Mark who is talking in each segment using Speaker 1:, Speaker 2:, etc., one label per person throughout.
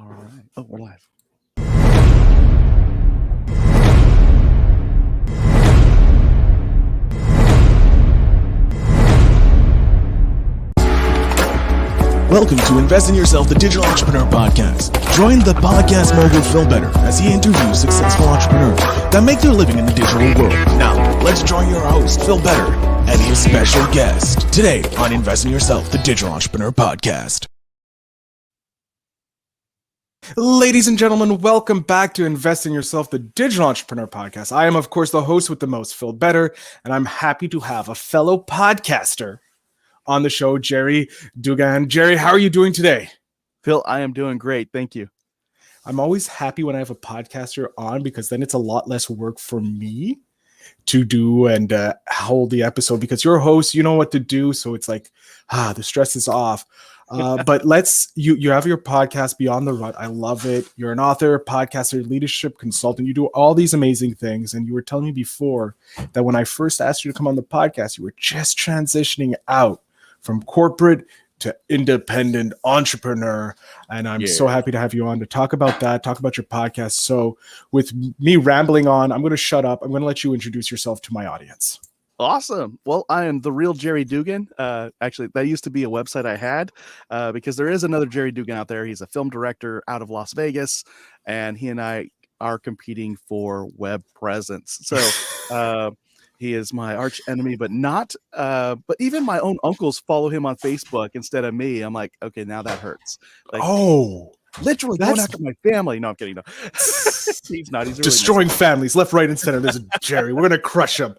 Speaker 1: All right. Oh, we're live.
Speaker 2: Welcome to Invest in Yourself, the Digital Entrepreneur Podcast. Join the podcast mogul Phil Better as he interviews successful entrepreneurs that make their living in the digital world. Now, let's join your host, Phil Better, and his special guest today on Invest in Yourself, the Digital Entrepreneur Podcast.
Speaker 3: Ladies and gentlemen, welcome back to Invest in Yourself, the Digital Entrepreneur Podcast. I am, of course, the host with the most, Phil Better, and I'm happy to have a fellow podcaster on the show, Jerry Dugan. Jerry, how are you doing today?
Speaker 1: Phil, I am doing great. Thank you.
Speaker 3: I'm always happy when I have a podcaster on because then it's a lot less work for me to do and hold the episode because you're a host, you know what to do. So it's like, the stress is off. But you have your podcast, Beyond the Rut. I love it. You're an author, podcaster, leadership consultant. You do all these amazing things. And you were telling me before that when I first asked you to come on the podcast, you were just transitioning out from corporate to independent entrepreneur. And I'm so happy to have you on to talk about that, talk about your podcast. So with me rambling on, I'm going to shut up. I'm going to let you introduce yourself to my audience.
Speaker 1: Awesome. Well, I am the real Jerry Dugan. Actually, that used to be a website I had because there is another Jerry Dugan out there. He's a film director out of Las Vegas, and he and I are competing for web presence. So he is my arch enemy, but even my own uncles follow him on Facebook instead of me. I'm like, okay, now that hurts. Like, literally going after my family. No, I'm kidding. No. He's not. He's really
Speaker 3: destroying families left, right, and center. There's a Jerry. We're going to crush him.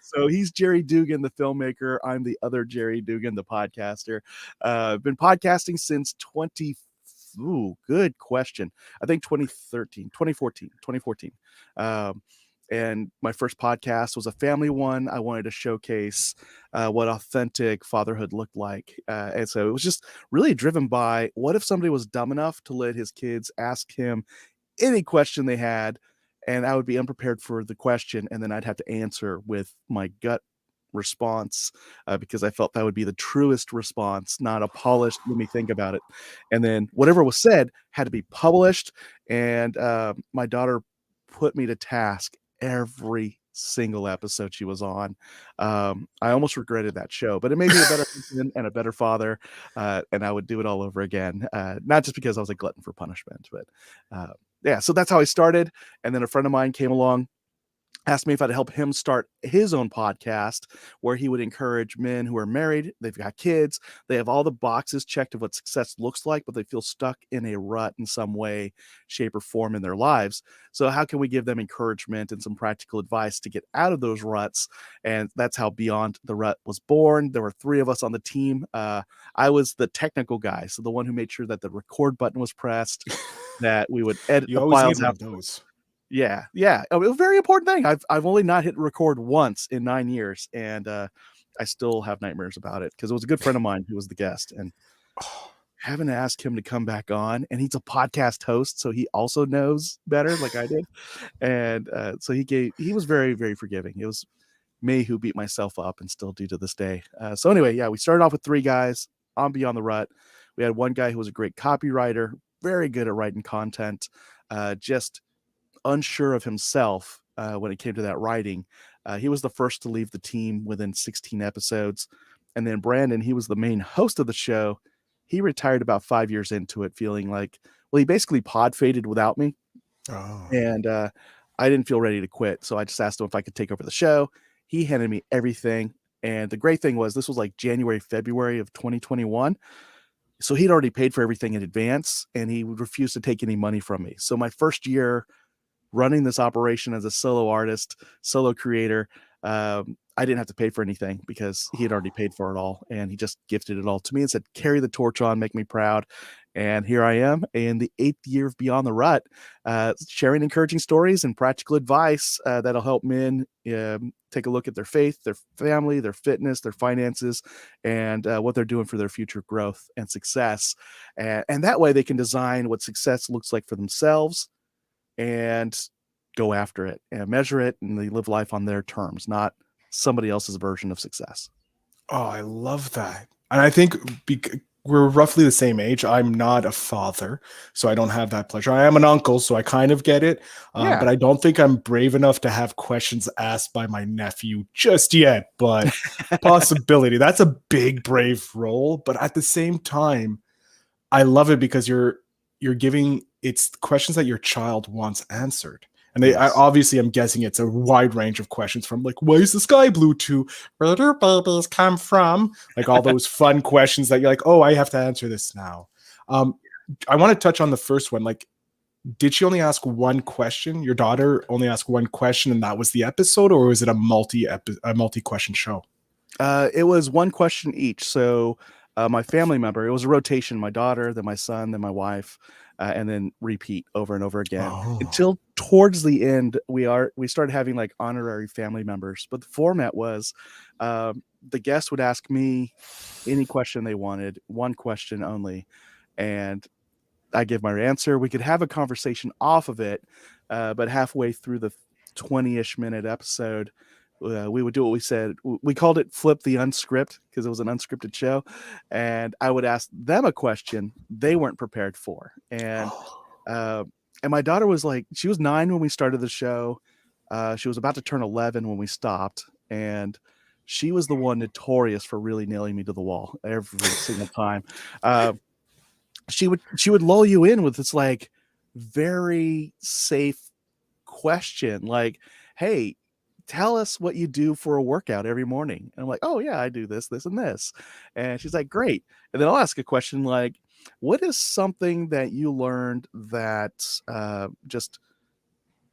Speaker 1: So he's Jerry Dugan, the filmmaker. I'm the other Jerry Dugan, the podcaster. I've been podcasting since good question. I think 2014. And my first podcast was a family one. I wanted to showcase what authentic fatherhood looked like. And so it was just really driven by what if somebody was dumb enough to let his kids ask him any question they had, and I would be unprepared for the question. And then I'd have to answer with my gut response because I felt that would be the truest response, not a polished, let me think about it. And then whatever was said had to be published. And my daughter put me to task every single episode she was on. I almost regretted that show, but it made me a better person and a better father. And I would do it all over again. Not just because I was a glutton for punishment, but so that's how I started. And then a friend of mine came along, asked me if I'd help him start his own podcast where he would encourage men who are married, they've got kids, they have all the boxes checked of what success looks like, but they feel stuck in a rut in some way, shape, or form in their lives. So how can we give them encouragement and some practical advice to get out of those ruts? And that's how Beyond the Rut was born. There were 3 of us on the team. I was the technical guy, so the one who made sure that the record button was pressed, that we would edit the files out. Yeah. It was a very important thing. I've only not hit record once in 9 years, and I still have nightmares about it because it was a good friend of mine who was the guest, and having to ask him to come back on, and he's a podcast host, so he also knows better, like I did, and so he was very, very forgiving. It was me who beat myself up and still do to this day. So anyway, we started off with 3 guys on Beyond the Rut. We had one guy who was a great copywriter, very good at writing content, just unsure of himself when it came to that writing. He was the first to leave the team within 16 episodes. And then Brandon, he was the main host of the show. He retired about 5 years into it, feeling like, he basically pod faded without me. And I didn't feel ready to quit. So I just asked him if I could take over the show. He handed me everything. And the great thing was this was like January, February of 2021. So he'd already paid for everything in advance, and he would refuse to take any money from me. So my first year running this operation as a solo artist, solo creator, I didn't have to pay for anything because he had already paid for it all, and he just gifted it all to me and said, carry the torch on, make me proud. And here I am in the 8th year of Beyond the Rut, sharing encouraging stories and practical advice that'll help men take a look at their faith, their family, their fitness, their finances, and what they're doing for their future growth and success. And that way they can design what success looks like for themselves and go after it and measure it, and they live life on their terms, not somebody else's version of success.
Speaker 3: Oh, I love that. And I think we're roughly the same age. I'm not a father, so I don't have that pleasure. I am an uncle, so I kind of get it.
Speaker 1: Yeah.
Speaker 3: But I don't think I'm brave enough to have questions asked by my nephew just yet. But possibility. That's a big, brave role. But at the same time, I love it because you're giving it's questions that your child wants answered. And I
Speaker 1: Yes.
Speaker 3: obviously I'm guessing it's a wide range of questions from like, why is the sky blue to where do babies come from? Like all those fun questions that you're like, oh, I have to answer this now. Um, I want to touch on the first one. Like, did she only ask one question? Your daughter only asked one question, and that was the episode, or was it a multi question show?
Speaker 1: It was one question each. So my family member, it was a rotation, my daughter, then my son, then my wife, and then repeat over and over again
Speaker 3: Oh,
Speaker 1: until towards the end we started having like honorary family members. But the format was the guest would ask me any question they wanted, one question only, and I give my answer. We could have a conversation off of it, but halfway through the 20-ish minute episode, we would do what we said. We called it "Flip the Unscript" because it was an unscripted show, and I would ask them a question they weren't prepared for, uh, and my daughter was like, she was 9 when we started the show. She was about to turn 11 when we stopped, and she was the one notorious for really nailing me to the wall every single time. Uh, she would lull you in with this like very safe question, like, hey, tell us what you do for a workout every morning. And I'm like, oh yeah, I do this, this, and this. And she's like, great. And then I'll ask a question like, what is something that you learned that just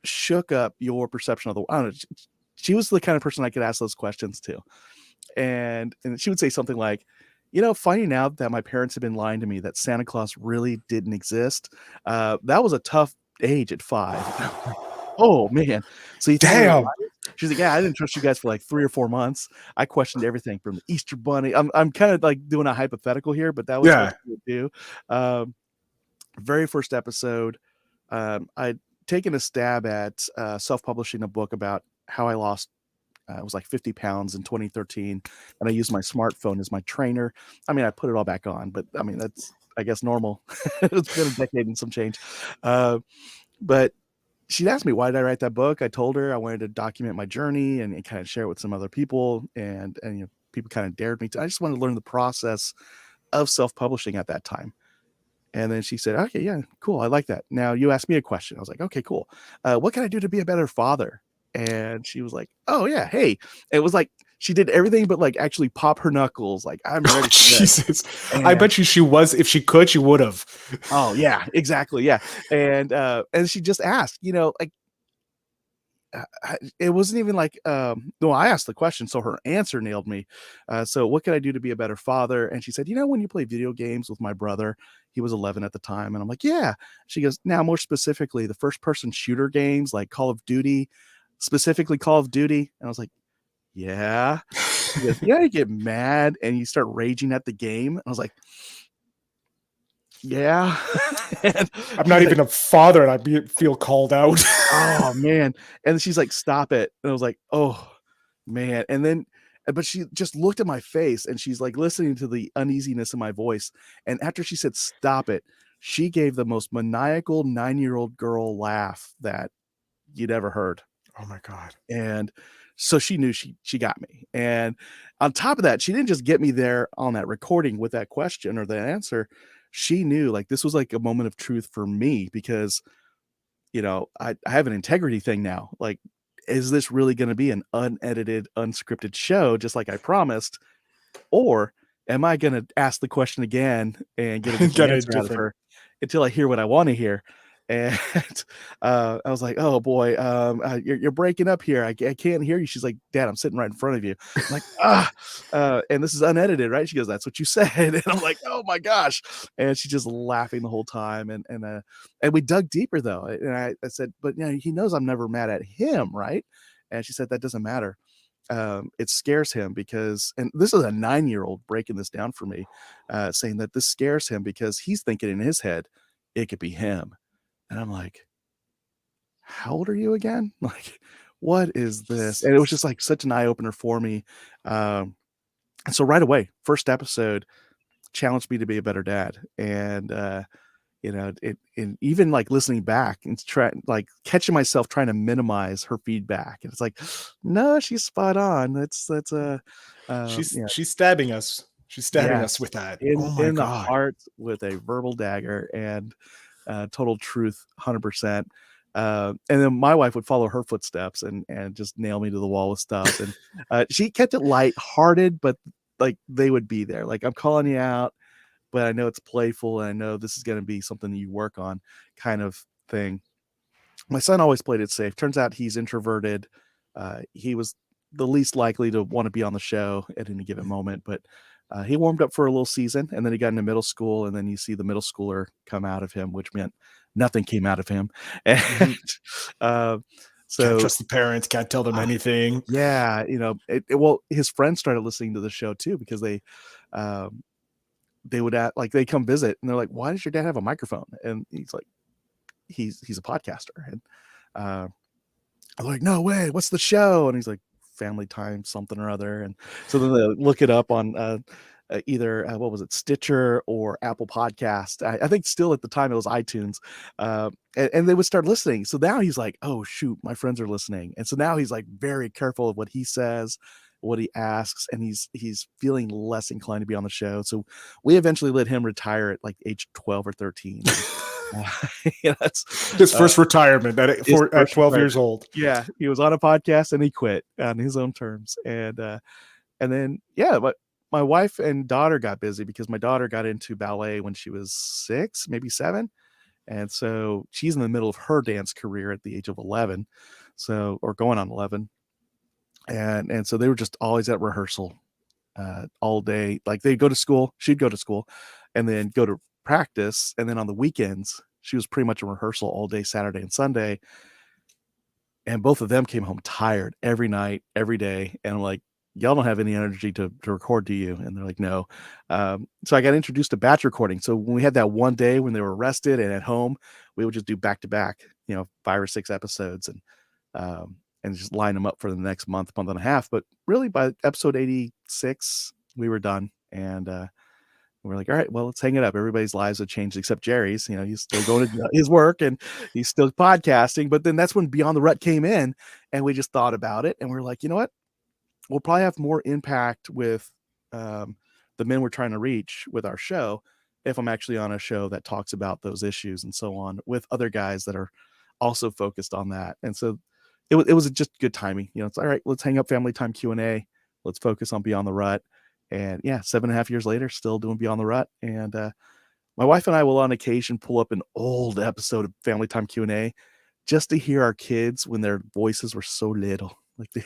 Speaker 1: shook up your perception of the world? I don't know. She was the kind of person I could ask those questions to. And she would say something like, finding out that my parents had been lying to me that Santa Claus really didn't exist, that was a tough age at 5. Oh man. So you think we were
Speaker 3: damn.
Speaker 1: liars? She's like, yeah, I didn't trust you guys for like 3 or 4 months. I questioned everything from the Easter Bunny. I'm kind of like doing a hypothetical here, but that was what
Speaker 3: Yeah.
Speaker 1: she would do. Um, Very first episode, I'd taken a stab at self-publishing a book about how I lost it was like 50 pounds in 2013, and I used my smartphone as my trainer. I mean, I put it all back on, but I mean, that's, I guess, normal. It's been a decade and some change. But she'd asked me, why did I write that book? I told her I wanted to document my journey and kind of share it with some other people. And people kind of dared me to. I just wanted to learn the process of self-publishing at that time. And then she said, okay, yeah, cool. I like that. Now you asked me a question. I was like, okay, cool. What can I do to be a better father? And she was like, oh yeah, hey. It was like she did everything but like actually pop her knuckles. Like, I'm
Speaker 3: Oh,
Speaker 1: ready for this.
Speaker 3: Jesus. I
Speaker 1: And
Speaker 3: bet you she was, if she could, she would have.
Speaker 1: oh yeah, exactly. Yeah. And she just asked, like it wasn't even like no, I asked the question, so her answer nailed me. So what can I do to be a better father? And she said, when you play video games with my brother, he was 11 at the time, and I'm like, yeah. She goes, now more specifically the first person shooter games like Call of Duty, specifically Call of Duty. And I was like, yeah. She goes, yeah, you get mad and you start raging at the game. And I was like, yeah. And
Speaker 3: I'm not
Speaker 1: she's like,
Speaker 3: even a father and feel called out.
Speaker 1: oh man. And she's like, stop it. And I was like, oh man. And then but she just looked at my face and she's like listening to the uneasiness in my voice. And after she said stop it, she gave the most maniacal 9-year-old girl laugh that you'd ever heard.
Speaker 3: Oh my God.
Speaker 1: And so she knew she got me. And on top of that, she didn't just get me there on that recording with that question or the answer. She knew like this was like a moment of truth for me because I have an integrity thing now. Like, is this really going to be an unedited, unscripted show, just like I promised? Or am I going to ask the question again and get a different
Speaker 3: Get a
Speaker 1: answer out of
Speaker 3: different.
Speaker 1: her until I hear what I want to hear? And I was like, oh boy, you're breaking up here. I can't hear you. She's like, Dad, I'm sitting right in front of you. I'm like, and this is unedited, right? She goes, that's what you said. And I'm like, oh my gosh. And she's just laughing the whole time. And we dug deeper though. And I said, but he knows I'm never mad at him, right? And she said, that doesn't matter. It scares him because, and this is a 9-year-old breaking this down for me, saying that this scares him because he's thinking in his head, it could be him. And I'm like, how old are you again? Like, what is this? And it was just like such an eye opener for me. And so right away, first episode, challenged me to be a better dad. And even like listening back and like catching myself trying to minimize her feedback, and it's like, no, she's spot on. That's a
Speaker 3: She's stabbing us. She's stabbing us
Speaker 1: yes,
Speaker 3: with that. Oh my
Speaker 1: in the
Speaker 3: god.
Speaker 1: heart with a verbal dagger, and total truth, 100%. And then my wife would follow her footsteps and just nail me to the wall with stuff. And she kept it lighthearted, but like they would be there. Like, I'm calling you out, but I know it's playful, and I know this is going to be something that you work on, kind of thing. My son always played it safe. Turns out he's introverted. He was the least likely to want to be on the show at any given moment, but he warmed up for a little season, and then he got into middle school, and then you see the middle schooler come out of him, which meant nothing came out of him. And uh,
Speaker 3: Can't
Speaker 1: so
Speaker 3: trust the parents, can't tell them anything.
Speaker 1: yeah, well, his friends started listening to the show too, because um, they would they come visit, and they're like, "Why does your dad have a microphone?" And he's like, "He's a podcaster." And I'm like, "No way, what's the show?" And he's like, "Family Time something or other." And so then they look it up on either what was it, Stitcher or Apple Podcast. I think still at the time it was iTunes, and they would start listening. So now he's like, "Oh shoot, my friends are listening." And so now he's like very careful of what he says, what he asks, and he's feeling less inclined to be on the show. So we eventually let him retire at like age 12 or 13. That's
Speaker 3: His first retirement at
Speaker 1: his
Speaker 3: 12
Speaker 1: first
Speaker 3: years
Speaker 1: retirement.
Speaker 3: old.
Speaker 1: Yeah, he was on a podcast and he quit on his own terms. And then yeah, but my wife and daughter got busy because my daughter got into ballet when she was 6, maybe 7. And so she's in the middle of her dance career at the age of 11. So, or going on 11. And so they were just always at rehearsal all day. Like they'd go to school, she'd go to school, and then go to practice. And then on the weekends, she was pretty much in rehearsal all day, Saturday and Sunday. And both of them came home tired every night, every day. And I'm like, y'all don't have any energy to record, do you? And they're like, no. So I got introduced to batch recording. So when we had that one day when they were rested and at home, we would just do back to back, 5 or 6 episodes, and just line them up for the next month and a half. But really by episode 86, we were done. And we're like, all right, well, let's hang it up. Everybody's lives have changed except Jerry's. He's still going to his work and he's still podcasting. But then that's when Beyond the Rut came in, and we just thought about it, and we're like, you know what? We'll probably have more impact with the men we're trying to reach with our show if I'm actually on a show that talks about those issues and so on with other guys that are also focused on that. And so it was just good timing. It's all right. Let's hang up Family Time Q&A. Let's focus on Beyond the Rut. And yeah, 7.5 years later, still doing Beyond the Rut. And my wife and I will on occasion pull up an old episode of Family Time Q&A just to hear our kids when their voices were so little. Like they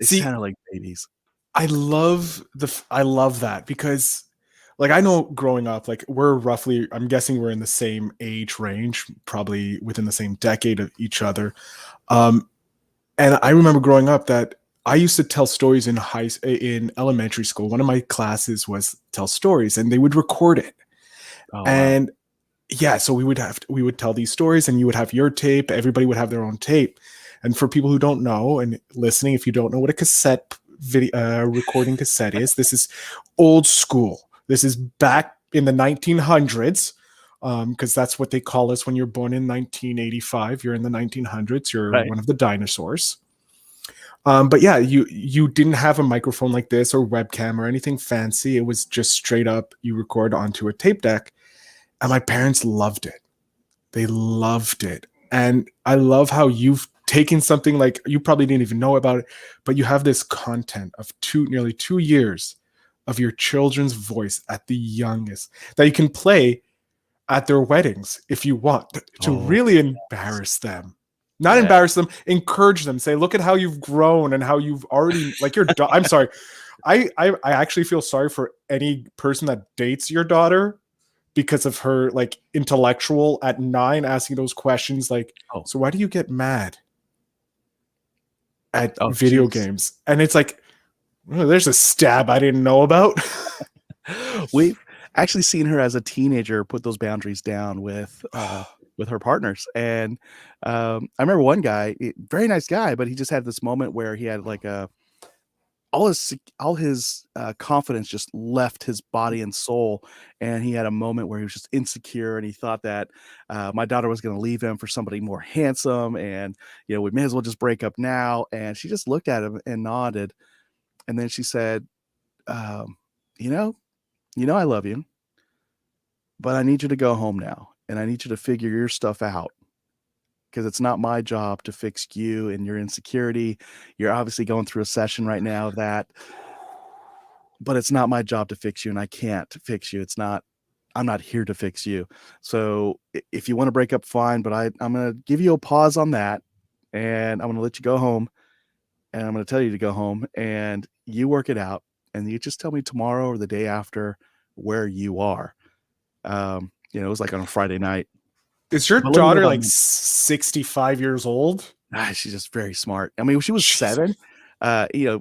Speaker 3: See,
Speaker 1: sounded like babies.
Speaker 3: I love that because like I know growing up, like we're roughly, I'm guessing we're in the same age range, probably within the same decade of each other. And I remember growing up that I used to tell stories in elementary school. One of my classes was tell stories, and they would record it.
Speaker 1: Oh,
Speaker 3: And yeah, so we would tell these stories, and you would have your tape. Everybody would have their own tape. And for people who don't know and listening, if you don't know what a cassette recording cassette is, this is old school. This is back in the 1900s, because that's what they call us when you're born in 1985. You're in the 1900s. You're
Speaker 1: right.
Speaker 3: one of the dinosaurs. But yeah, you didn't have a microphone like this or webcam or anything fancy. It was just straight up, you record onto a tape deck. And my parents loved it. They loved it. And I love how you've taken something like, you probably didn't even know about it, but you have this content of nearly 2 years of your children's voice at the youngest that you can play at their weddings if you want to really embarrass them. Not embarrass them, encourage them. Say, look at how you've grown and how you've already, like your daughter. I'm sorry. I actually feel sorry for any person that dates your daughter because of her like intellectual at 9 asking those questions like, so why do you get mad at video games? And it's like, oh, there's a stab I didn't know about.
Speaker 1: We've actually seen her as a teenager put those boundaries down with her partners. And I remember one guy, very nice guy, but he just had this moment where he had like all his confidence just left his body and soul, and he had a moment where he was just insecure, and he thought that my daughter was going to leave him for somebody more handsome, and we may as well just break up now. And she just looked at him and nodded, and then she said, um, "You know, I love you, but I need you to go home now, and I need you to figure your stuff out." Because it's not my job to fix you and your insecurity. You're obviously going through a session right now of that, but it's not my job to fix you, and I can't fix you. I'm not here to fix you. So if you want to break up, fine, but I'm going to give you a pause on that, and I'm going to let you go home, and I'm going to tell you to go home, and you work it out, and you just tell me tomorrow or the day after where you are. It was like on a Friday night.
Speaker 3: Is your
Speaker 1: But let me know
Speaker 3: daughter
Speaker 1: about
Speaker 3: like 65 years old?
Speaker 1: she's just very smart. I mean, when she was
Speaker 3: She's
Speaker 1: 7,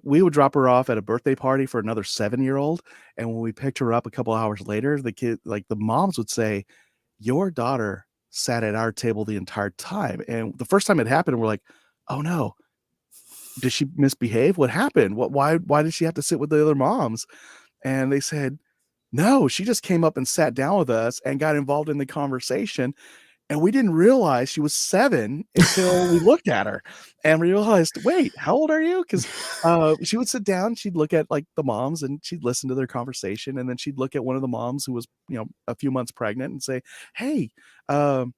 Speaker 1: we would drop her off at a birthday party for another 7-year-old, and when we picked her up a couple hours later, the moms would say, "Your daughter sat at our table the entire time." And the first time it happened, we're like, "Oh, no. Did she misbehave? What happened? Why did she have to sit with the other moms?" And they said, "No, she just came up and sat down with us and got involved in the conversation, and we didn't realize she was 7 until we looked at her, and we realized, wait, how old are you?" 'Cause, she would sit down, she'd look at, like, the moms, and she'd listen to their conversation, and then she'd look at one of the moms who was, a few months pregnant and say, "Hey, um,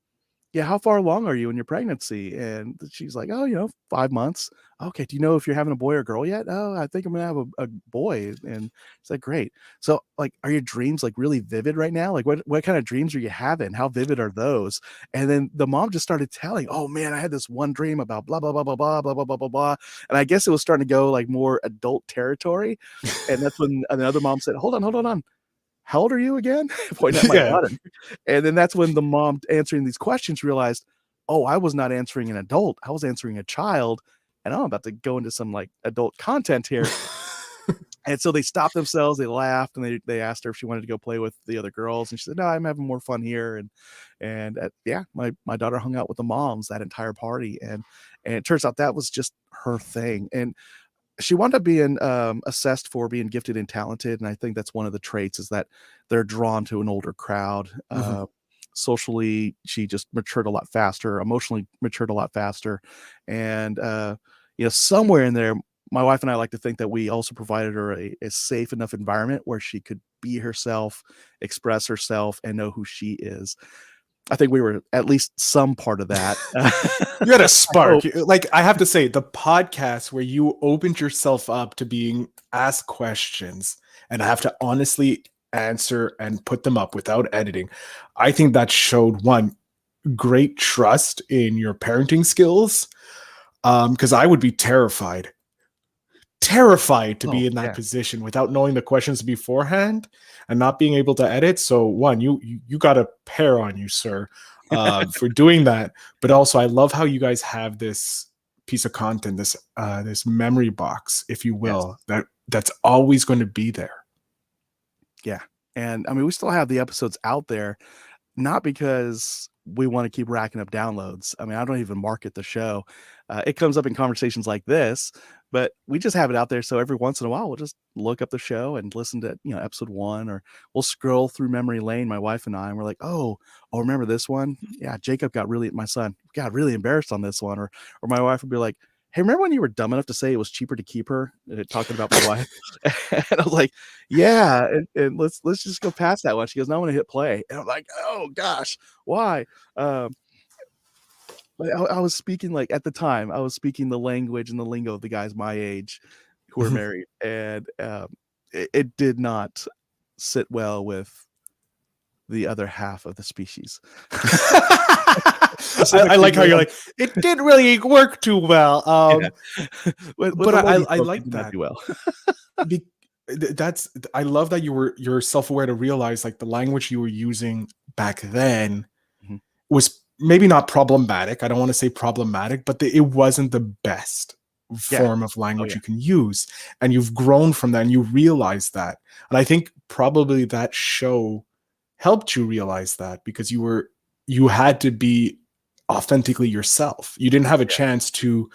Speaker 1: yeah, how far along are you in your pregnancy?" And she's like, "Oh, 5 months." "Okay, do you know if you're having a boy or girl yet?" "Oh, I think I'm gonna have a boy." And it's like, "Great." So, like, are your dreams, like, really vivid right now? Like, what kind of dreams are you having? How vivid are those? And then the mom just started telling, "Oh, man, I had this one dream about blah, blah, blah, blah, blah, blah, blah, blah, blah, blah." And I guess it was starting to go, like, more adult territory, and that's when another mom said, "Hold on, hold on. How old are you again?" Pointing at my
Speaker 3: Yeah.
Speaker 1: daughter. And then that's when the mom answering these questions realized, "Oh, I was not answering an adult. I was answering a child, and I'm about to go into some, like, adult content here." And so they stopped themselves, they laughed, and they asked her if she wanted to go play with the other girls, and she said, "No, I'm having more fun here." Yeah, my daughter hung out with the moms that entire party, and it turns out that was just her thing. And she wound up being assessed for being gifted and talented, and I think that's one of the traits is that they're drawn to an older crowd.
Speaker 3: Mhm.
Speaker 1: Socially, she just matured a lot faster, emotionally matured a lot faster, and somewhere in there, my wife and I like to think that we also provided her a safe enough environment where she could be herself, express herself, and know who she is. I think we were at least some part of that.
Speaker 3: You had a
Speaker 1: I
Speaker 3: spark.
Speaker 1: hope.
Speaker 3: Like, I have to say, the podcast where you opened yourself up to being asked questions and I have to honestly answer and put them up without editing. I think that showed one great trust in your parenting skills. Because I would be terrified to
Speaker 1: Oh,
Speaker 3: be in that
Speaker 1: yeah.
Speaker 3: position without knowing the questions beforehand and not being able to edit. So one, you got a pair on you, sir, for doing that. But also, I love how you guys have this piece of content, this memory box, if you
Speaker 1: Yes.
Speaker 3: will, that's always going to be there.
Speaker 1: Yeah. And I mean, we still have the episodes out there, not because we wanna keep racking up downloads. I mean, I don't even market the show. It comes up in conversations like this, but we just have it out there, so every once in a while, we'll just look up the show and listen to, episode 1, or we'll scroll through memory lane, my wife and I, and we're like, "Oh, remember this one? Yeah, Jacob my son got really embarrassed on this one." Or my wife would be like, "Hey, remember when you were dumb enough to say it was cheaper to keep her?" Talking about my wife. And I'm like, "Yeah, and let's just go past that one." She goes, "No, I wanna hit play." And I'm like, "Oh gosh, why?" Um, but I was speaking, like, at the time, I was speaking the language and the lingo of the guys my age who are married, and, it did not sit well with the other half of the species.
Speaker 3: I
Speaker 1: Specifically
Speaker 3: like how
Speaker 1: the
Speaker 3: you're
Speaker 1: one.
Speaker 3: like, it didn't really work too well.
Speaker 1: Yeah. With
Speaker 3: But
Speaker 1: the lady
Speaker 3: I
Speaker 1: folk, it
Speaker 3: like
Speaker 1: did not
Speaker 3: that.
Speaker 1: do well.
Speaker 3: Be- that's I love that you're self-aware to realize like the language you were using back then
Speaker 1: Mhm.
Speaker 3: was maybe not problematic. I don't want to say problematic, but it wasn't the best
Speaker 1: Yeah.
Speaker 3: form of
Speaker 1: Oh,
Speaker 3: language
Speaker 1: yeah.
Speaker 3: you can use. And you've grown from that and you realize that. And I think probably that show helped you realize that because you had to be authentically yourself. You didn't have a
Speaker 1: Yeah.
Speaker 3: chance to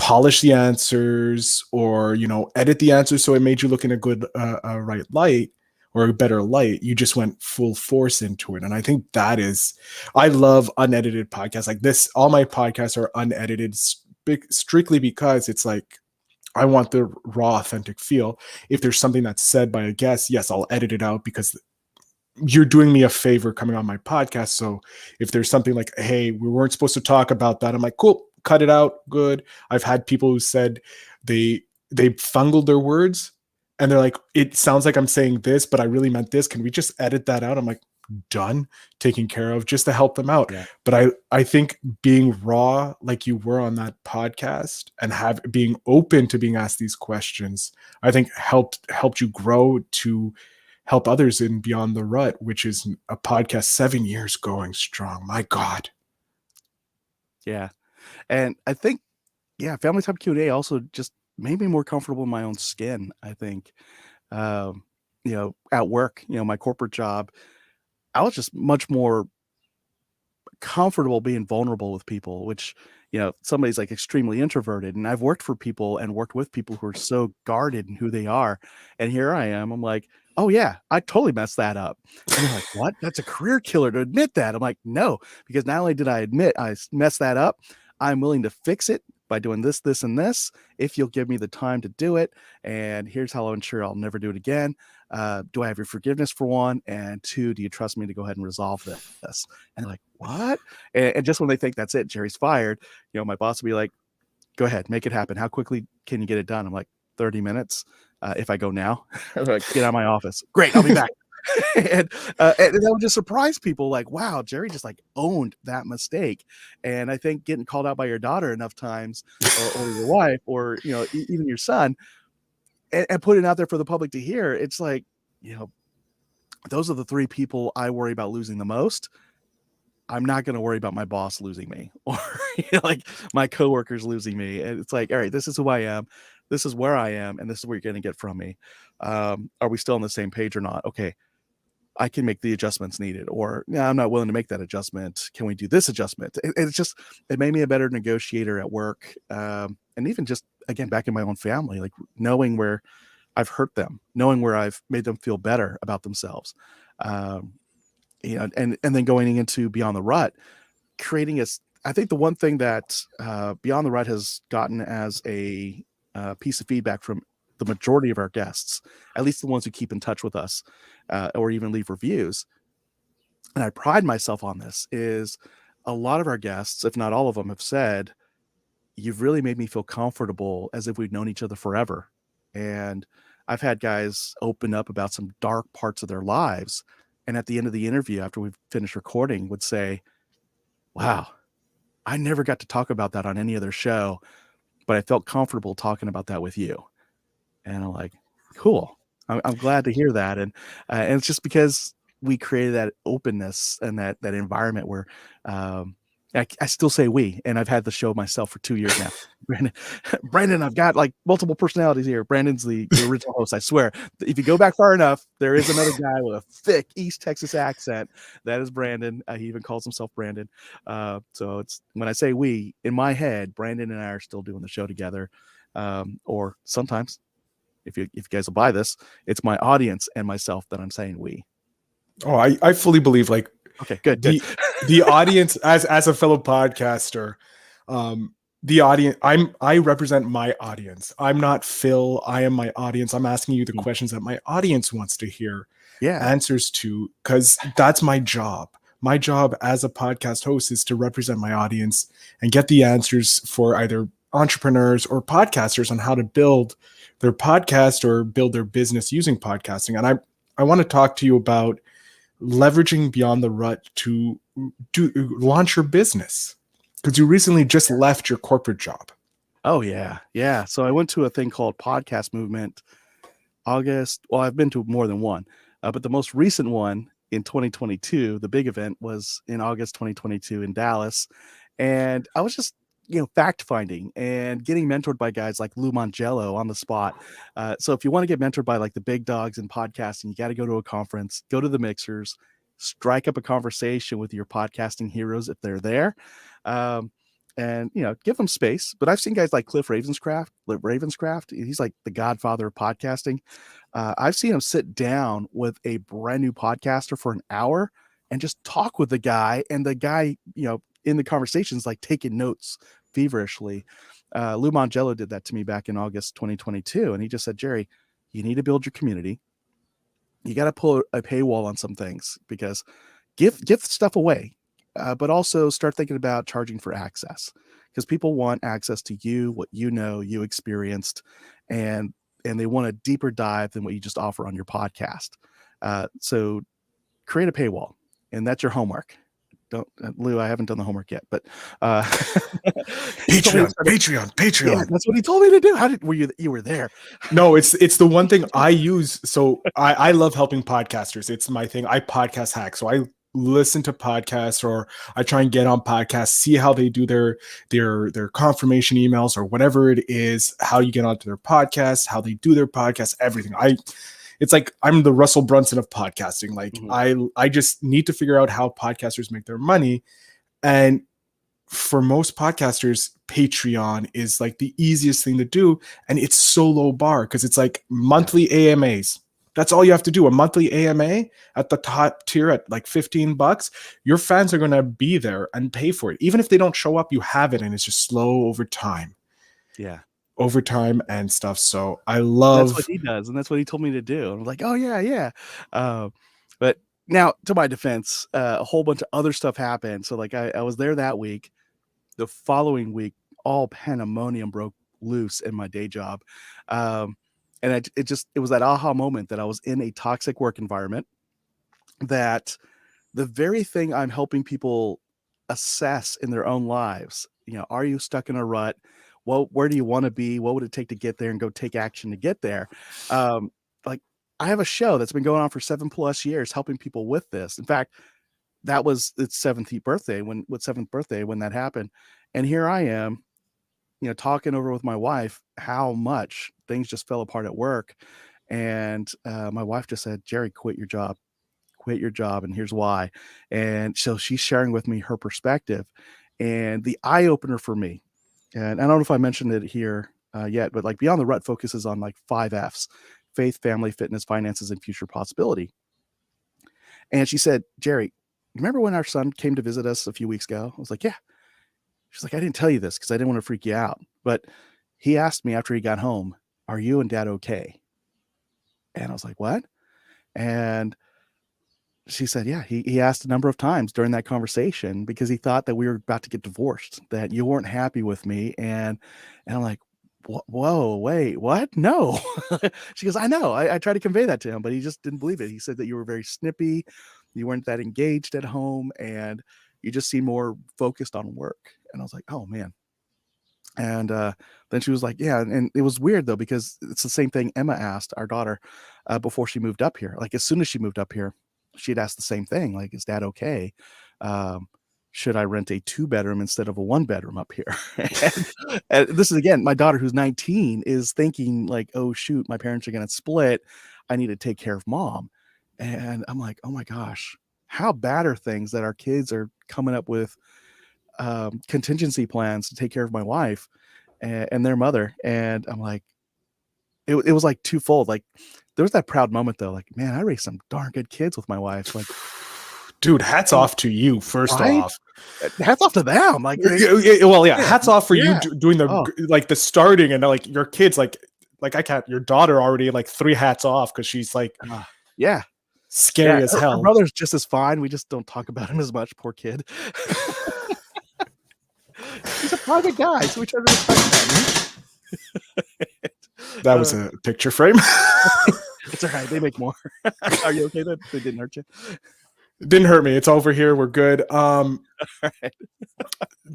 Speaker 3: polish the answers or, edit the answers so it made you look in a good, right light or a better light. You just went full force into it. And I think I love unedited podcasts like this. All my podcasts are unedited strictly because it's like, I want the raw, authentic feel. If there's something that's said by a guest, yes, I'll edit it out because you're doing me a favor coming on my podcast. So if there's something like, hey, we weren't supposed to talk about that, I'm like, cool, cut it out. Good. I've had people who said they fungled their words and they're like, it sounds like I'm saying this, but I really meant this. Can we just edit that out? I'm like, done, taken care of, just to help them out.
Speaker 1: Yeah.
Speaker 3: But I think being raw like you were on that podcast and being open to being asked these questions, I think helped you grow to help others in Beyond the Rut, which is a podcast 7 years going strong. My God.
Speaker 1: Yeah. And I think, Family Time Q&A also just made me more comfortable in my own skin, I think. At work, my corporate job, I was just much more comfortable being vulnerable with people, which, somebody's like extremely introverted. And I've worked for people and worked with people who are so guarded in who they are. And here I am. I'm like, oh, yeah, I totally messed that up. And they're like, what? That's a career killer to admit that. I'm like, no, because not only did I admit I messed that up, I'm willing to fix it by doing this, this, and this, if you'll give me the time to do it. And here's how I'll ensure I'll never do it again. Do I have your forgiveness for one? And two, do you trust me to go ahead and resolve this? And they're like, what? And just when they think that's it, Jerry's fired, my boss will be like, go ahead, make it happen. How quickly can you get it done? I'm like, 30 minutes. If I go now, like, get out of my office. Great, I'll be back. and that would just surprise people, like, wow, Jerry just like owned that mistake. And I think getting called out by your daughter enough times, or your wife, or even your son, and putting it out there for the public to hear, it's like, those are the three people I worry about losing the most. I'm not going to worry about my boss losing me, or like my coworkers losing me. And it's like, all right, this is who I am, this is where I am, and this is what you're going to get from me. Are we still on the same page or not? Okay, I can make the adjustments needed, or I'm not willing to make that adjustment. Can we do this adjustment? It made me a better negotiator at work. And even just, again, back in my own family, like knowing where I've hurt them, knowing where I've made them feel better about themselves. And then going into Beyond the Rut, creating I think the one thing that Beyond the Rut has gotten as a piece of feedback from the majority of our guests, at least the ones who keep in touch with us, or even leave reviews, and I pride myself on this, is a lot of our guests, if not all of them, have said, you've really made me feel comfortable as if we've known each other forever. And I've had guys open up about some dark parts of their lives, and at the end of the interview, after we've finished recording, would say, wow, I never got to talk about that on any other show, but I felt comfortable talking about that with you. And I'm like, cool. I'm glad to hear that. And it's just because we created that openness and that environment where I still say we, and I've had the show myself for 2 years now. Brandon, I've got like multiple personalities here. Brandon's the original host. I swear. If you go back far enough, there is another guy with a thick East Texas accent. That is Brandon. He even calls himself Brandon. So it's, when I say we, in my head, Brandon and I are still doing the show together. Or sometimes, if you guys will buy this, it's my audience and myself that I'm saying we.
Speaker 3: Oh, I fully believe, like,
Speaker 1: okay, good.
Speaker 3: The audience, as a fellow podcaster, the audience, I represent my audience. I'm not Phil. I am my audience. I'm asking you the questions that my audience wants to hear answers to, because that's my job. My job as a podcast host is to represent my audience and get the answers for either entrepreneurs or podcasters on how to build their podcast or build their business using podcasting. And I want to talk to you about leveraging Beyond the Rut to launch your business, because you recently just left your corporate job.
Speaker 1: Oh yeah. So I went to a thing called Podcast Movement August. Well, I've been to more than one, but the most recent one in 2022, the big event, was in August 2022 in Dallas. And I was just, fact finding and getting mentored by guys like Lou Mangello on the spot. So if you want to get mentored by like the big dogs in podcasting, you got to go to a conference, go to the mixers, strike up a conversation with your podcasting heroes if they're there. And and give them space. But I've seen guys like Cliff Ravenscraft. He's like the godfather of podcasting. I've seen him sit down with a brand new podcaster for an hour and just talk with the guy, and the guy, in the conversations, like taking notes feverishly. Lou Mangello did that to me back in August 2022, and he just said, Jerry, you need to build your community. You got to pull a paywall on some things, because give stuff away, but also start thinking about charging for access, because people want access to you, what you experienced, and they want a deeper dive than what you just offer on your podcast. So create a paywall, and that's your homework. Don't, Lou, I haven't done the homework yet, but
Speaker 3: Patreon.
Speaker 1: Yeah, that's what he told me to do. You were there?
Speaker 3: No, it's the one thing I use. So I love helping podcasters. It's my thing. I podcast hack. So I listen to podcasts, or I try and get on podcasts, see how they do their confirmation emails or whatever it is, how you get onto their podcast, how they do their podcast, everything. It's like I'm the Russell Brunson of podcasting. Like I just need to figure out how podcasters make their money. And for most podcasters, Patreon is like the easiest thing to do. And it's so low bar, because it's like monthly AMAs. That's all you have to do. A monthly AMA at the top tier at like $15. Your fans are going to be there and pay for it. Even if they don't show up, you have it, and it's just slow over time.
Speaker 1: Yeah.
Speaker 3: Overtime and stuff. So I love.
Speaker 1: That's what he does, and that's what he told me to do. I'm like, oh yeah. But now, to my defense, a whole bunch of other stuff happened. So like I was there that week. The following week, all pandemonium broke loose in my day job. And it was that aha moment that I was in a toxic work environment, that the very thing I'm helping people assess in their own lives, are you stuck in a rut? Well, where do you want to be? What would it take to get there, and go take action to get there? Like, I have a show that's been going on for 7+ years, helping people with this. In fact, that was its seventh birthday when that happened. And here I am, talking over with my wife how much things just fell apart at work. And my wife just said, Jerry, quit your job, and here's why. And so she's sharing with me her perspective, and the eye opener for me. And I don't know if I mentioned it here yet, but like Beyond the Rut focuses on like 5 F's: faith, family, fitness, finances, and future possibility. And she said, Jerry, remember when our son came to visit us a few weeks ago? I was like, yeah. She's like, I didn't tell you this because I didn't want to freak you out, but he asked me after he got home, are you and Dad okay? And I was like, what? And she said, yeah, he asked a number of times during that conversation, because he thought that we were about to get divorced, that you weren't happy with me. And I'm like, whoa, wait, what? No. She goes, I know. I tried to convey that to him, but he just didn't believe it. He said that you were very snippy, you weren't that engaged at home, and you just seem more focused on work. And I was like, oh man. And then she was like, yeah. And it was weird though, because it's the same thing Emma asked our daughter before she moved up here. Like, as soon as she moved up here, she'd asked the same thing. Like, is Dad okay? Should I rent a 2-bedroom instead of a 1-bedroom up here? and this is, again, my daughter, who's 19, is thinking like, oh shoot, my parents are going to split. I need to take care of Mom. And I'm like, oh my gosh, how bad are things that our kids are coming up with contingency plans to take care of my wife and their mother. And I'm like, it was like twofold. Like, there was that proud moment though. Like, man, I raised some darn good kids with my wife. Like,
Speaker 3: dude, hats off to you. First off,
Speaker 1: hats off to them. Like,
Speaker 3: hats off for you doing like the starting, and like your kids, like I can't. Your daughter already, like, 3 hats off, because she's like, scary as hell.
Speaker 1: Her brother's just as fine. We just don't talk about him as much. Poor kid. He's a private guy, so we try to respect him.
Speaker 3: That was a picture frame.
Speaker 1: It's all right. They make more. Are you okay? They didn't hurt you?
Speaker 3: It didn't hurt me. It's over here. We're good.
Speaker 1: Right.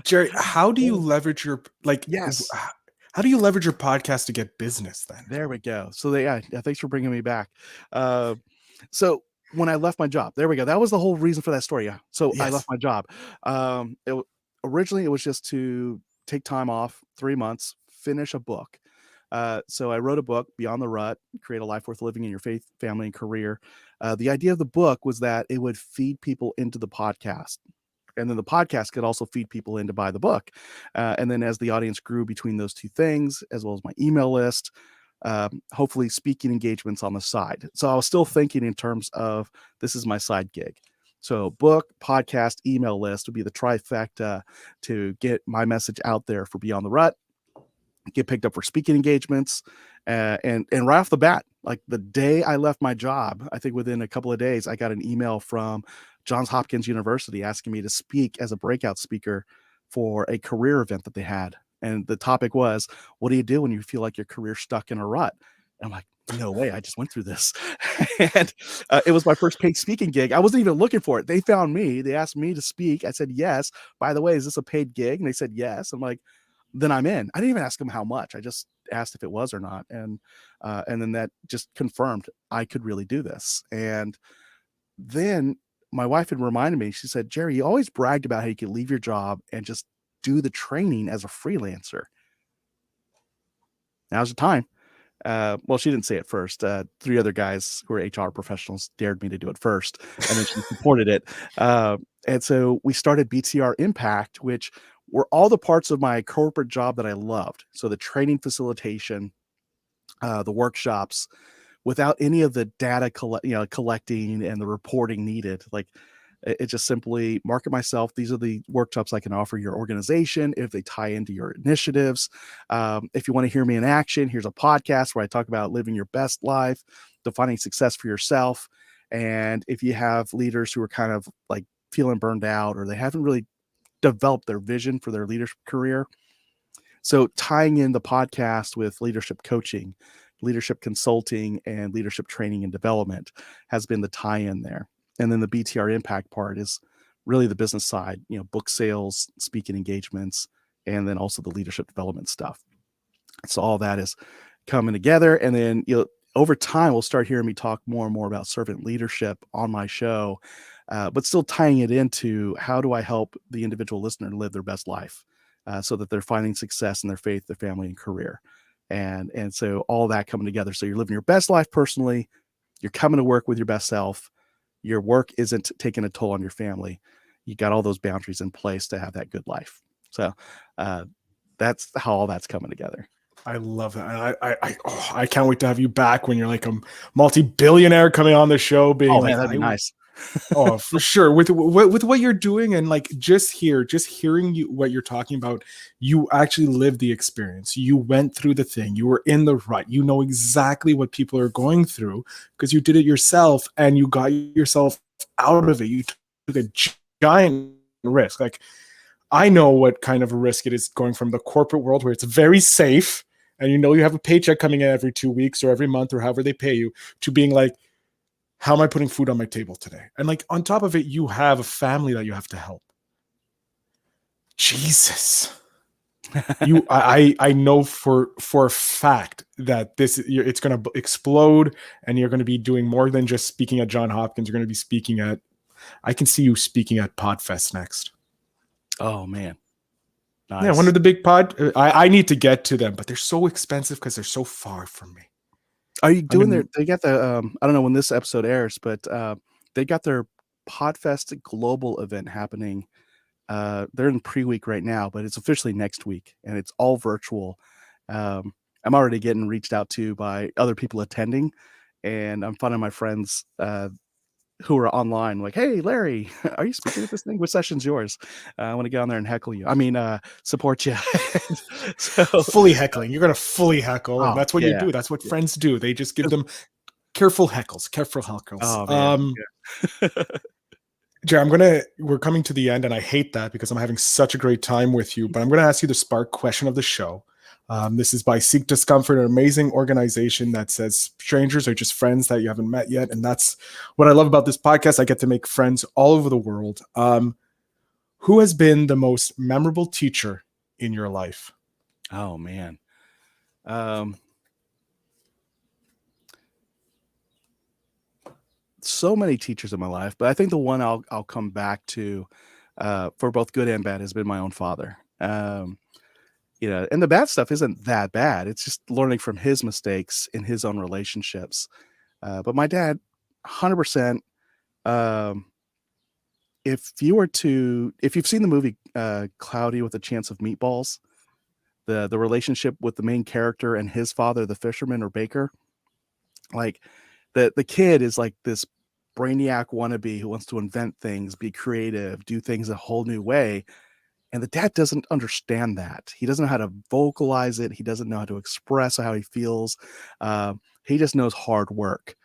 Speaker 3: Jerry, how do you leverage your
Speaker 1: Yes.
Speaker 3: How do you leverage your podcast to get business then?
Speaker 1: There we go. So thanks for bringing me back. So when I left my job, there we go. That was the whole reason for that story. Yeah. So I left my job. Originally it was just to take time off, 3 months, finish a book. So I wrote a book, Beyond the Rut: Create a Life Worth Living in Your Faith, Family, and Career. The idea of the book was that it would feed people into the podcast. And then the podcast could also feed people in to buy the book. And then as the audience grew between those two things, as well as my email list, hopefully speaking engagements on the side. So I was still thinking in terms of this is my side gig. So book, podcast, email list would be the trifecta to get my message out there for Beyond the Rut, get picked up for speaking engagements. And right off the bat, like the day I left my job, I think within a couple of days, I got an email from Johns Hopkins University asking me to speak as a breakout speaker for a career event that they had. And the topic was, what do you do when you feel like your career's stuck in a rut? And I'm like, no way, I just went through this. And it was my first paid speaking gig. I wasn't even looking for it. They found me. They asked me to speak. I said, yes. By the way, is this a paid gig? And they said, yes. I'm like, then I'm in. I didn't even ask them how much. I just asked if it was or not. And then that just confirmed I could really do this. And then my wife had reminded me, she said, Jerry, you always bragged about how you could leave your job and just do the training as a freelancer. Now's the time. Well, she didn't say it first. 3 other guys who are HR professionals dared me to do it first, and then she supported it. And so we started BTR Impact, which were all the parts of my corporate job that I loved. So the training facilitation, the workshops, without any of the data collecting and the reporting needed. Like it just simply market myself. These are the workshops I can offer your organization if they tie into your initiatives. If you want to hear me in action, here's a podcast where I talk about living your best life, defining success for yourself. And if you have leaders who are kind of like feeling burned out or they haven't really developed their vision for their leadership career. So tying in the podcast with leadership coaching, leadership consulting, and leadership training and development has been the tie-in there. And then the BTR Impact part is really the business side, book sales, speaking engagements, and then also the leadership development stuff. So all that is coming together. And then, over time, we'll start hearing me talk more and more about servant leadership on my show, but still tying it into how do I help the individual listener live their best life so that they're finding success in their faith, their family, and career. And so all that coming together. So you're living your best life personally, you're coming to work with your best self, your work isn't taking a toll on your family. You got all those boundaries in place to have that good life. So that's how all that's coming together.
Speaker 3: I love that. I can't wait to have you back when you're like a multi-billionaire coming on the show being
Speaker 1: that'd be nice.
Speaker 3: Oh, for sure. With what you're doing and like just hearing you, what you're talking about, you actually lived the experience. You went through the thing. You were in the rut. You know exactly what people are going through because you did it yourself and you got yourself out of it. You took a giant risk. Like I know what kind of a risk it is going from the corporate world where it's very safe and you have a paycheck coming in every 2 weeks or every month or however they pay you to being like, how am I putting food on my table today? And like on top of it, you have a family that you have to help. Jesus. I know for a fact that it's going to explode and you're going to be doing more than just speaking at Johns Hopkins. You're going to be I can see you speaking at Podfest next.
Speaker 1: Oh man. Nice.
Speaker 3: Yeah, one of the big I need to get to them, but they're so expensive because they're so far from me.
Speaker 1: Are you doing they got the, I don't know when this episode airs, but they got their Podfest global event happening. They're in pre-week right now, but it's officially next week and it's all virtual. I'm already getting reached out to by other people attending and I'm finding my friends who are online like, hey, Larry, are you speaking at this thing? Which session's yours? I want to get on there and heckle you. Support you. So,
Speaker 3: fully heckling. You're going to fully heckle. And that's what you do. That's what friends do. They just give them careful heckles.
Speaker 1: Oh, man.
Speaker 3: Jerry, we're coming to the end and I hate that because I'm having such a great time with you, but I'm going to ask you the spark question of the show. This is by Seek Discomfort, an amazing organization that says strangers are just friends that you haven't met yet. And that's what I love about this podcast. I get to make friends all over the world. Who has been the most memorable teacher in your life?
Speaker 1: Oh, man. So many teachers in my life, but I think the one I'll come back to for both good and bad has been my own father. And the bad stuff isn't that bad. It's just learning from his mistakes in his own relationships. But my dad, 100%, if you've seen the movie Cloudy with a Chance of Meatballs, the relationship with the main character and his father, the fisherman or baker, like the kid is like this brainiac wannabe who wants to invent things, be creative, do things a whole new way. And the dad doesn't understand that. He doesn't know how to vocalize it. He doesn't know how to express how he feels. He just knows hard work.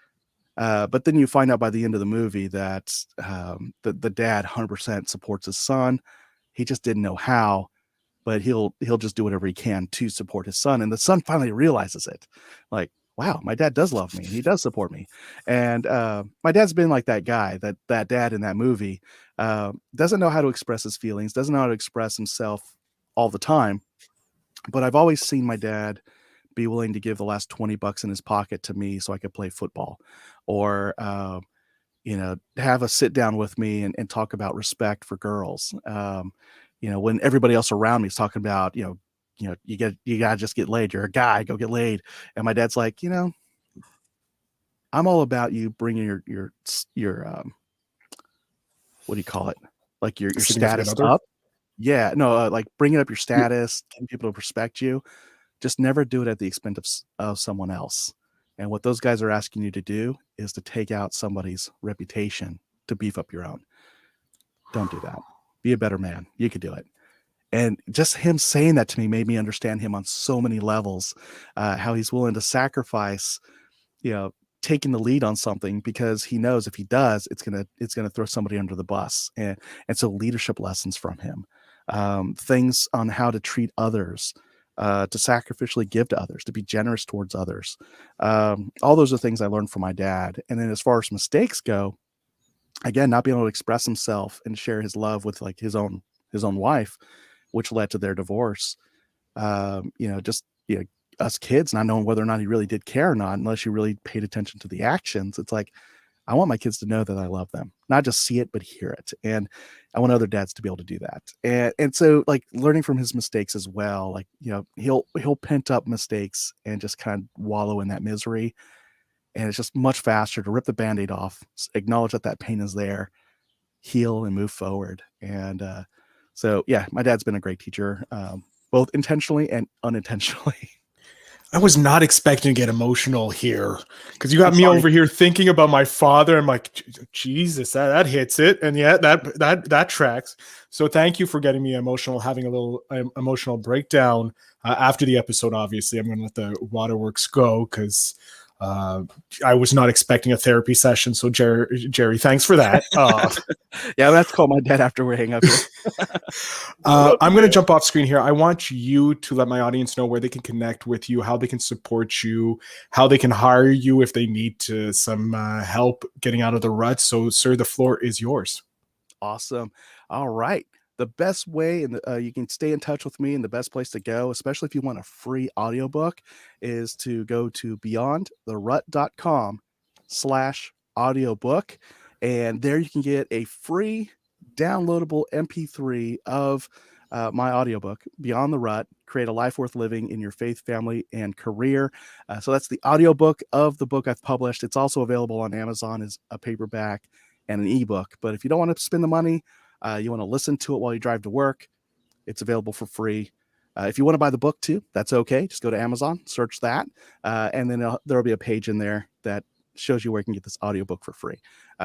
Speaker 1: But then you find out by the end of the movie that the dad 100% supports his son. He just didn't know how, but he'll just do whatever he can to support his son. And the son finally realizes it, like, wow, my dad does love me. He does support me. And my dad's been like that guy, that dad in that movie, doesn't know how to express his feelings, doesn't know how to express himself all the time. But I've always seen my dad be willing to give the last $20 in his pocket to me so I could play football, or have a sit down with me and talk about respect for girls. When everybody else around me is talking about, you gotta just get laid. You're a guy, go get laid. And my dad's like, I'm all about you bringing your what do you call it? Like your status up. Yeah, no, like bringing up your status, getting people to respect you. Just never do it at the expense of someone else. And what those guys are asking you to do is to take out somebody's reputation to beef up your own. Don't do that. Be a better man. You could do it. And just him saying that to me made me understand him on so many levels, how he's willing to sacrifice, taking the lead on something because he knows if he does, it's gonna throw somebody under the bus. And so leadership lessons from him, things on how to treat others, to sacrificially give to others, to be generous towards others. All those are things I learned from my dad. And then as far as mistakes go, again, not being able to express himself and share his love with like his own wife, which led to their divorce. Us kids not knowing whether or not he really did care or not, unless you really paid attention to the actions. It's like, I want my kids to know that I love them, not just see it, but hear it. And I want other dads to be able to do that. And so like learning from his mistakes as well, like, he'll pent up mistakes and just kind of wallow in that misery. And it's just much faster to rip the Band-Aid off, acknowledge that pain is there, heal and move forward. And so, yeah, my dad's been a great teacher, both intentionally and unintentionally.
Speaker 3: I was not expecting to get emotional here because you got me over here thinking about my father. I'm like, Jesus, that hits it. And yeah, that tracks. So thank you for getting me emotional, having a little emotional breakdown after the episode. Obviously, I'm going to let the waterworks go because I was not expecting a therapy session. So Jerry, thanks for that.
Speaker 1: Yeah, that's called my dad after we hang up here.
Speaker 3: I'm going to jump off screen here. I want you to let my audience know where they can connect with you, how they can support you, how they can hire you if they need some help getting out of the rut. So, sir, the floor is yours.
Speaker 1: Awesome. All right. The best way you can stay in touch with me, and the best place to go, especially if you want a free audiobook, is to go to beyondtherut.com/audiobook. And there you can get a free downloadable MP3 of my audiobook, Beyond the Rut, Create a Life Worth Living in Your Faith, Family, and Career. So that's the audiobook of the book I've published. It's also available on Amazon as a paperback and an ebook. But if you don't want to spend the money, you want to listen to it while you drive to work, it's available for free. If you want to buy the book too, that's okay. Just go to Amazon, search that, and then there'll be a page in there that shows you where you can get this audiobook for free.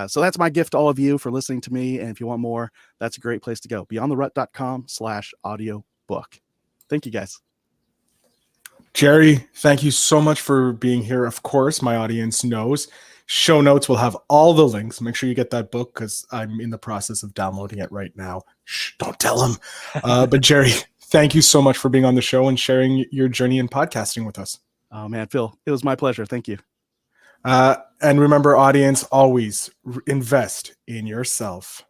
Speaker 1: So that's my gift to all of you for listening to me. And if you want more, that's a great place to go. beyondtherut.com/audiobook. Thank you, guys.
Speaker 3: Jerry, thank you so much for being here. Of course, my audience knows. Show notes will have all the links. Make sure you get that book because I'm in the process of downloading it right now. Shh, don't tell them. But Jerry, thank you so much for being on the show and sharing your journey in podcasting with us.
Speaker 1: Oh, man, Phil, it was my pleasure. Thank you.
Speaker 3: And remember, audience, always invest in yourself.